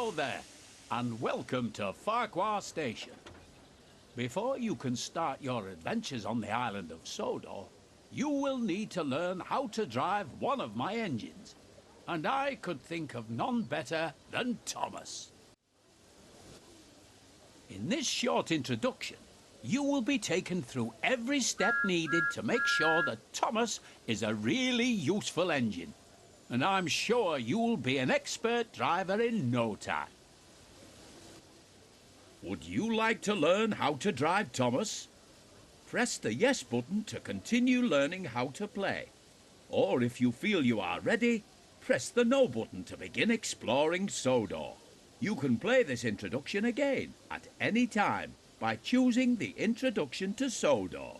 Hello there, and welcome to Farquhar Station. Before you can start your adventures on the island of Sodor, you will need to learn how to drive one of my engines. And I could think of none better than Thomas. In this short introduction, you will be taken through every step needed to make sure that Thomas is a really useful engine. And I'm sure you'll be an expert driver in no time. Would you like to learn how to drive Thomas? Press the yes button to continue learning how to play. Or if you feel you are ready, press the no button to begin exploring Sodor. You can play this introduction again at any time by choosing the introduction to Sodor.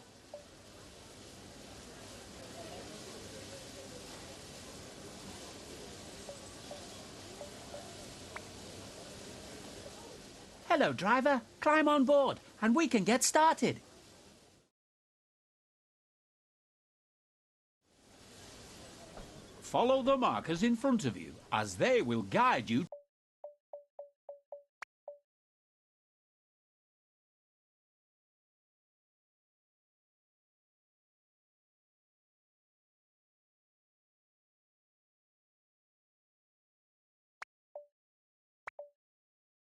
Hello, driver. Climb on board and we can get started. Follow the markers in front of you as they will guide you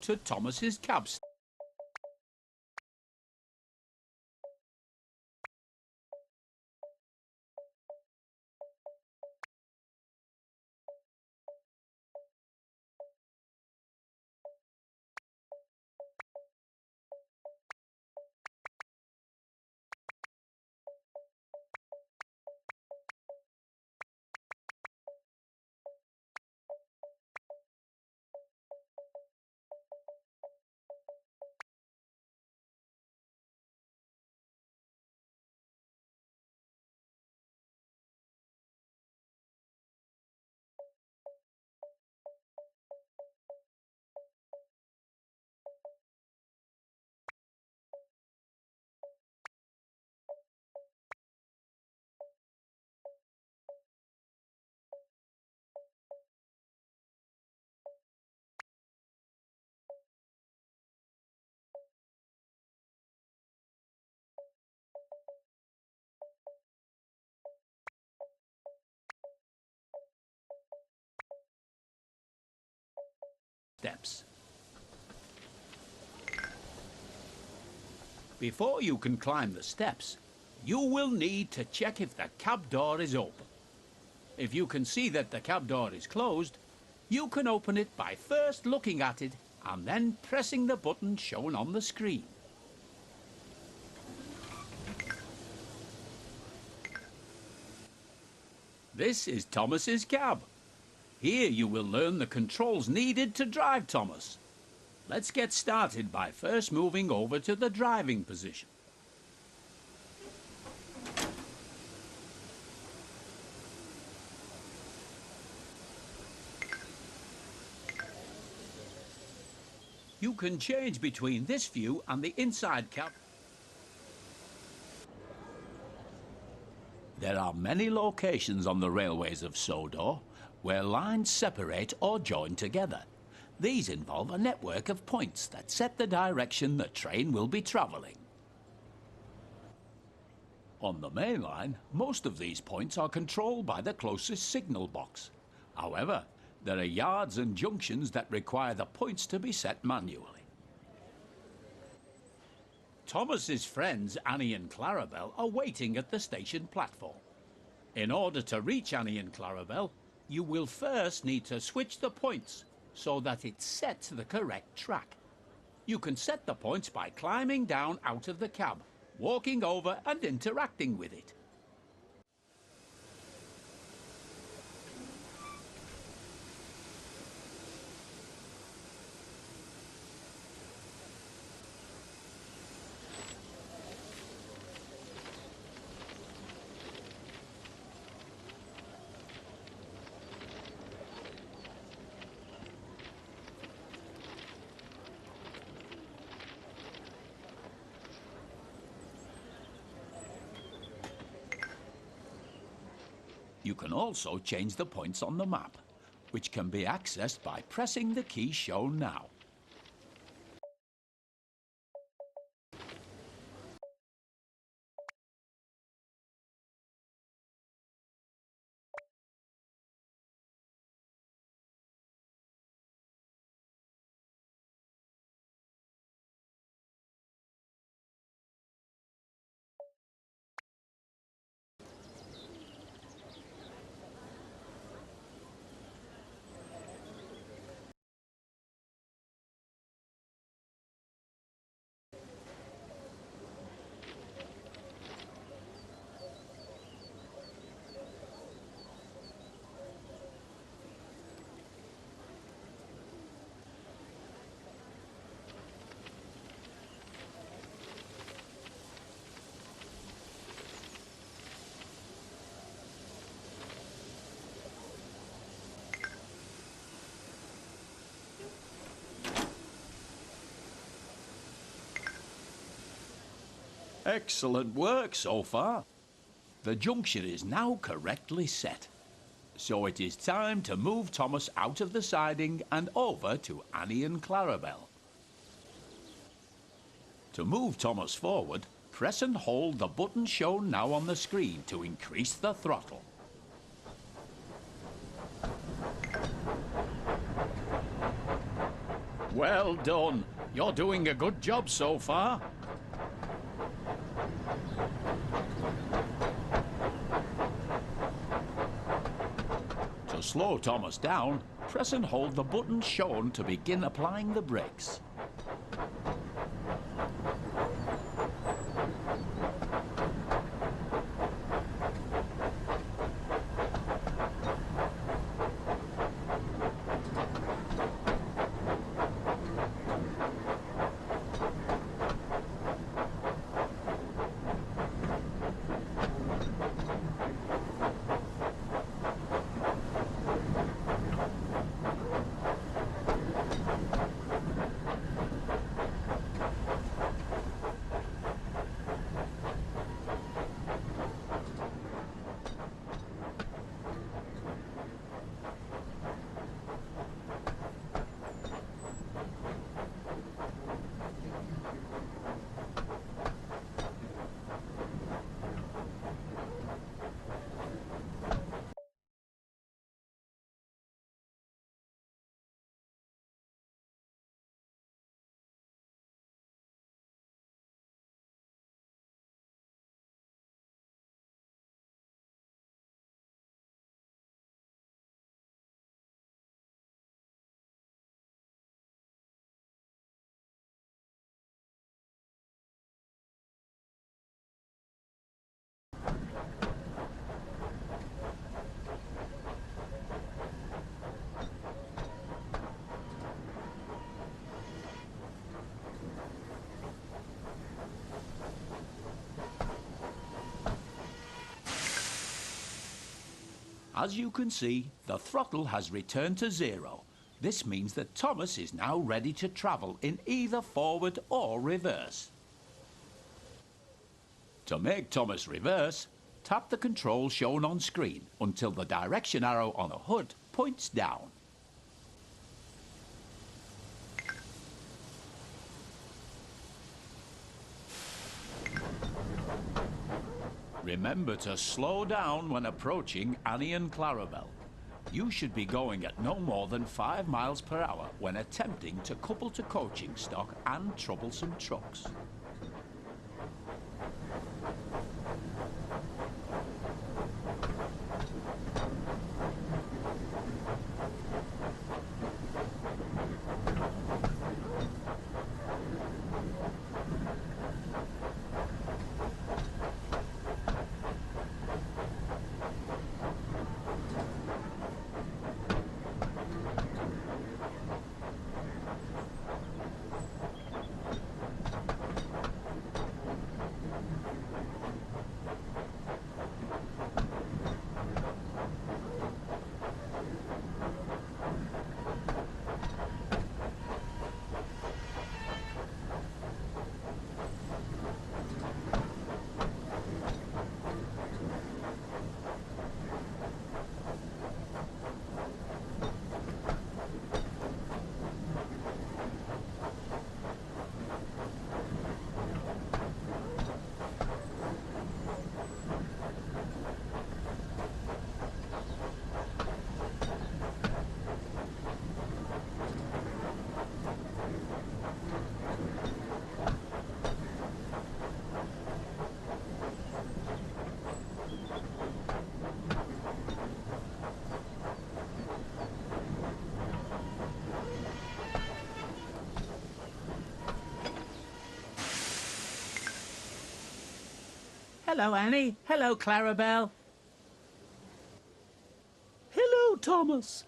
to Thomas's cab. Steps. Before you can climb the steps, you will need to check if the cab door is open. If you can see that the cab door is closed, you can open it by first looking at it and then pressing the button shown on the screen. This is Thomas's cab. Here you will learn the controls needed to drive Thomas. Let's get started by first moving over to the driving position. You can change between this view and the inside cab. There are many locations on the railways of Sodor where lines separate or join together. These involve a network of points that set the direction the train will be travelling. On the main line, most of these points are controlled by the closest signal box. However, there are yards and junctions that require the points to be set manually. Thomas's friends Annie and Clarabel are waiting at the station platform. In order to reach Annie and Clarabel, you will first need to switch the points so that it sets the correct track. You can set the points by climbing down out of the cab, walking over and interacting with it. You can also change the points on the map. which can be accessed by pressing the key shown now. Excellent work so far. The junction is now correctly set. So it is time to move Thomas out of the siding and over to Annie and Clarabelle. To move Thomas forward, press and hold the button shown now on the screen to increase the throttle. Well done. You're doing a good job so far. To slow Thomas down, press and hold the button shown to begin applying the brakes. As you can see, the throttle has returned to 0. This means that Thomas is now ready to travel in either forward or reverse. To make Thomas reverse, tap the control shown on screen until the direction arrow on the HUD points down. Remember to slow down when approaching Annie and Clarabelle. You should be going at no more than 5 miles per hour when attempting to couple to coaching stock and troublesome trucks. Hello, Annie. Hello, Clarabelle. Hello, Thomas.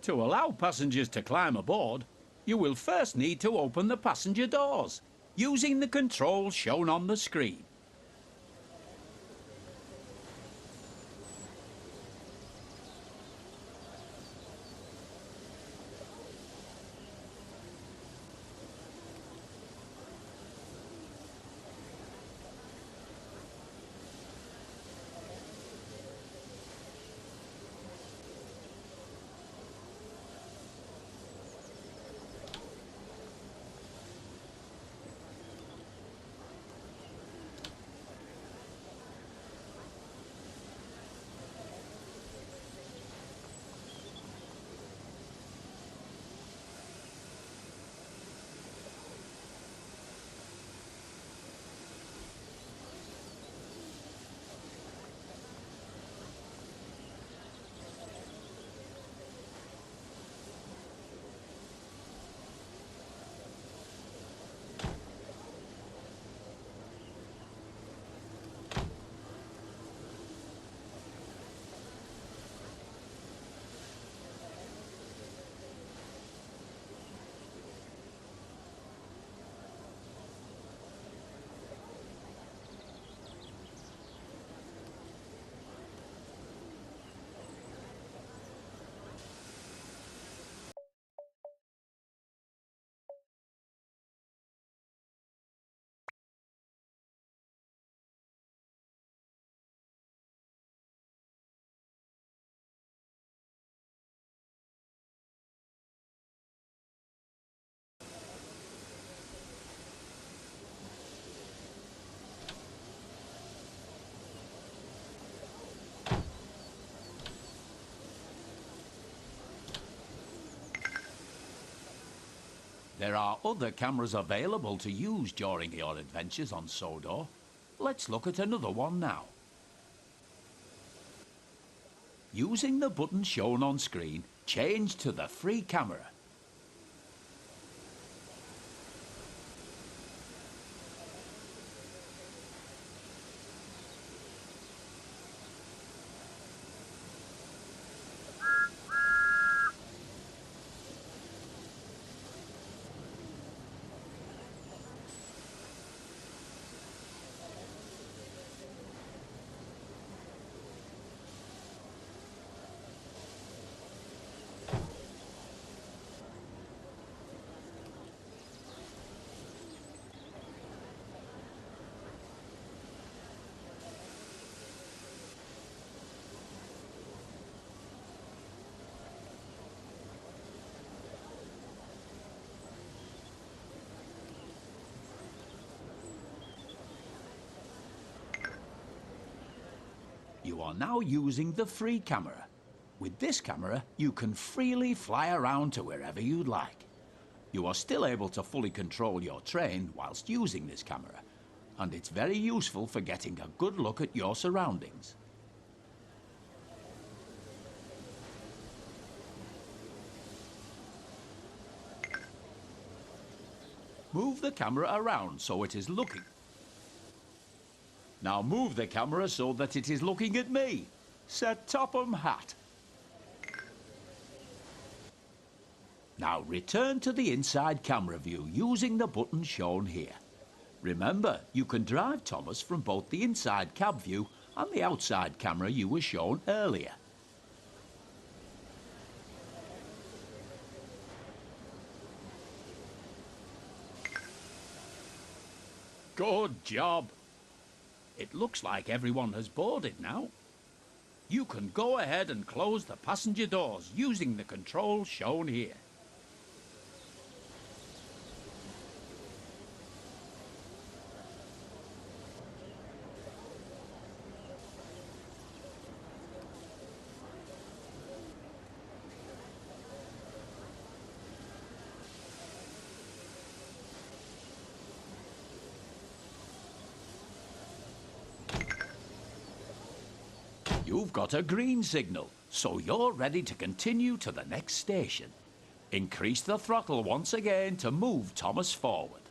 To allow passengers to climb aboard, you will first need to open the passenger doors using the controls shown on the screen. There are other cameras available to use during your adventures on Sodor. Let's look at another one now. Using the button shown on screen, change to the free camera. You are now using the free camera. With this camera, you can freely fly around to wherever you'd like. You are still able to fully control your train whilst using this camera, and it's very useful for getting a good look at your surroundings. Move the camera around so it is looking. Now move the camera so that it is looking at me. Set Topham hat. Now return to the inside camera view using the button shown here. Remember, you can drive Thomas from both the inside cab view and the outside camera you were shown earlier. Good job. It looks like everyone has boarded now. You can go ahead and close the passenger doors using the controls shown here. You've got a green signal, so you're ready to continue to the next station. Increase the throttle once again to move Thomas forward.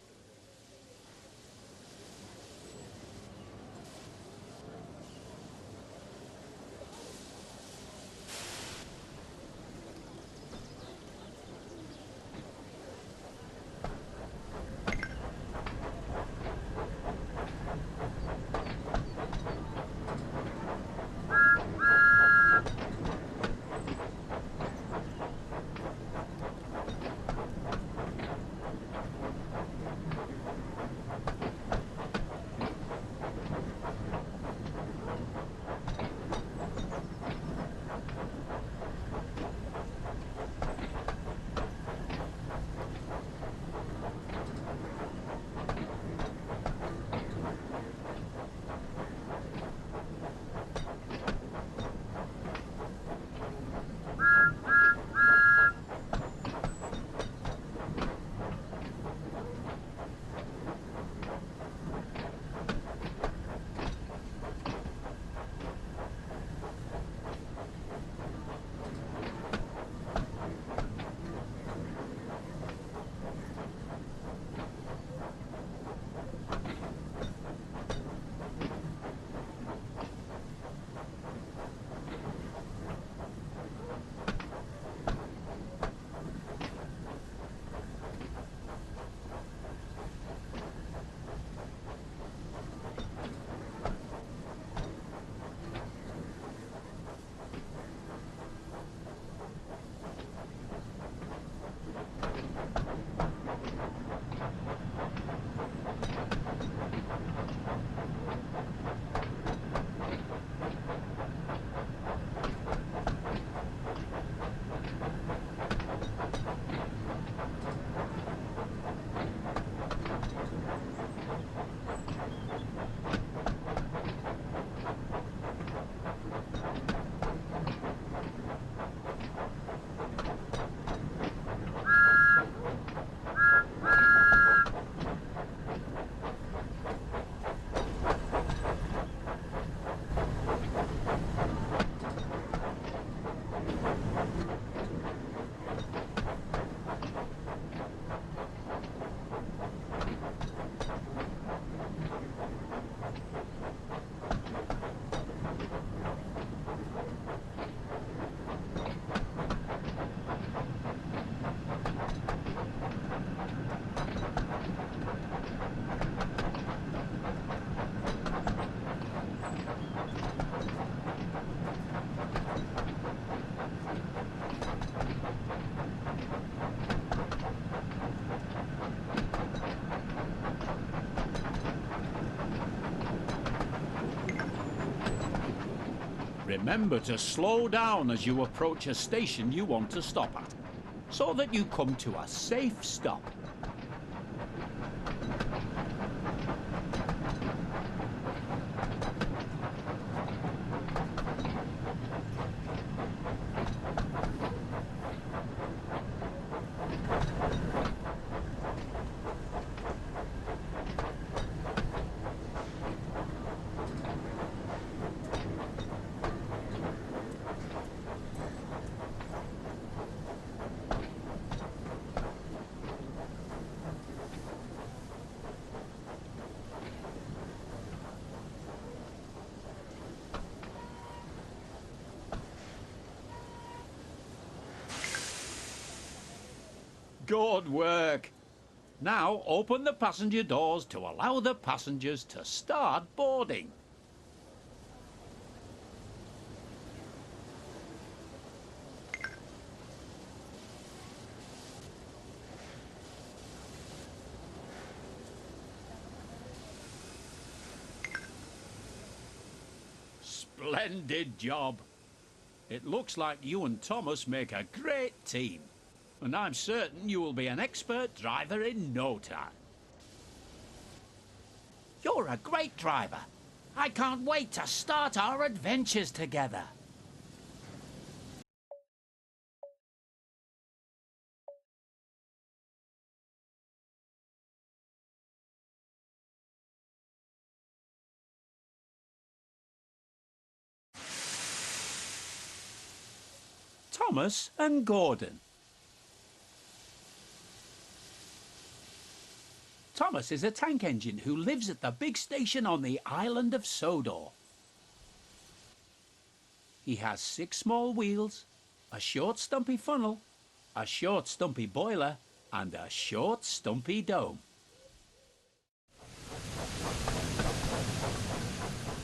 Remember to slow down as you approach a station you want to stop at, so that you come to a safe stop. Good work. Now open the passenger doors to allow the passengers to start boarding. Splendid job. It looks like you and Thomas make a great team, and I'm certain you will be an expert driver in no time. You're a great driver. I can't wait to start our adventures together. Thomas and Gordon. Thomas is a tank engine who lives at the big station on the island of Sodor. He has 6 small wheels, a short stumpy funnel, a short stumpy boiler, and a short stumpy dome.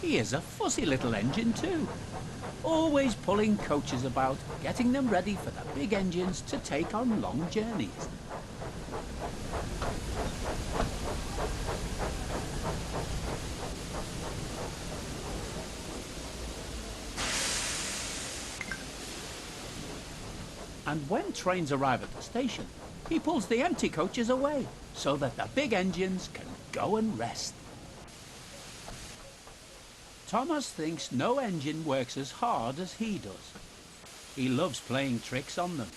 He is a fussy little engine too, always pulling coaches about, getting them ready for the big engines to take on long journeys. And when trains arrive at the station, he pulls the empty coaches away so that the big engines can go and rest. Thomas thinks no engine works as hard as he does. He loves playing tricks on them,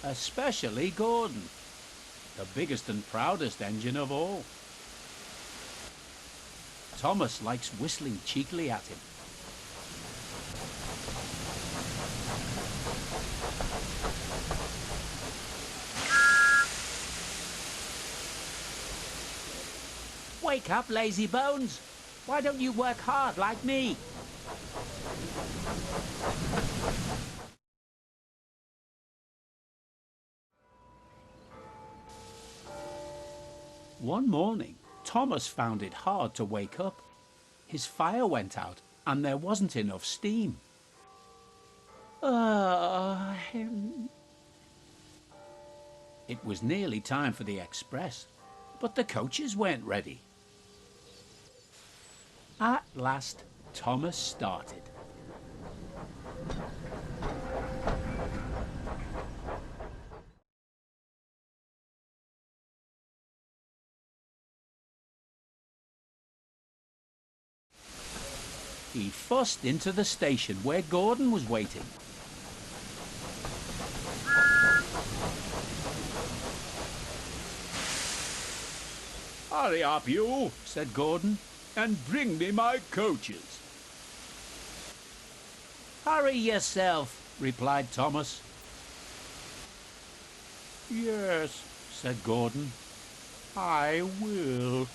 especially Gordon, the biggest and proudest engine of all. Thomas likes whistling cheekily at him. Wake up, lazy bones. Why don't you work hard like me? One morning, Thomas found it hard to wake up. His fire went out and there wasn't enough steam. It was nearly time for the express, but the coaches weren't ready. At last, Thomas started. He fussed into the station where Gordon was waiting. "Hurry up, you," said Gordon, "and bring me my coaches." "Hurry yourself," replied Thomas. "Yes," said Gordon, "I will."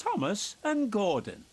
Thomas and Gordon.